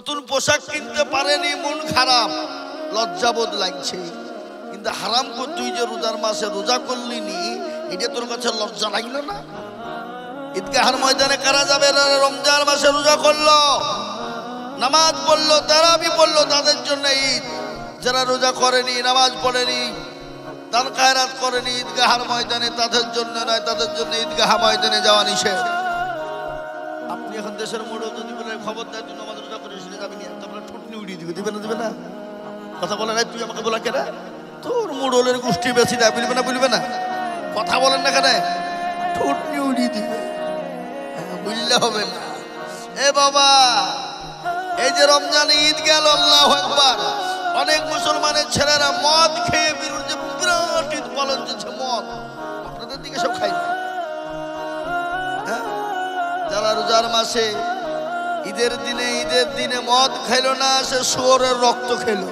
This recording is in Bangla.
নতুন পোশাক কিনতে পারেনি, মন খারাপ, লজ্জাবোধ লাগছে। কিন্তু হারাম করে তুই যে রোজার মাসে রোজা করলি নি, এটা তোর কাছে লজ্জা লাগলো না? ঈদগাহের ময়দানে কারা যাবে রমজান মাসে রোজা করলো, নামাজ পড়লো, তারাবি পড়লো, তাদের জন্য ঈদ। যারা রোজা করেনি, নামাজ পড়েনি, দান খায়রাত করেনি ঈদগাহের ময়দানে, তাদের জন্য নয়, তাদের জন্য ঈদগাহ ময়দানে যাওয়া নিষেধ। আপনি এখন দেশের মোড় যদি বলে খবরদার তুই নামাজ রোজা করিস যাবি না, তোমরা ঠুটনি উড়িয়ে দিবে, দিবে না? দিবে না? কথা বলে নাই, তুই আমাকে বলা কেন? তোর মোড়লের গোষ্ঠী বেশি দেয়, বলবে না? বলবে না? কথা বলেন না কেন? ঠুটনি উড়িয়ে দিবে, বুঝলে হবে না। এ বাবা, এই যে রমজান ঈদ গেল, আল্লাহু আকবার, অনেক মুসলমানের ছেলেরা মদ খেয়ে বিরুদ্ধে বিরাট ঈদ পালন চলছে। মদ আপনাদের দিকে সব খাই না? যারা রোজার মাসে ঈদের দিনে মদ খাইলো না, সে শুয়োরের রক্ত খেলো।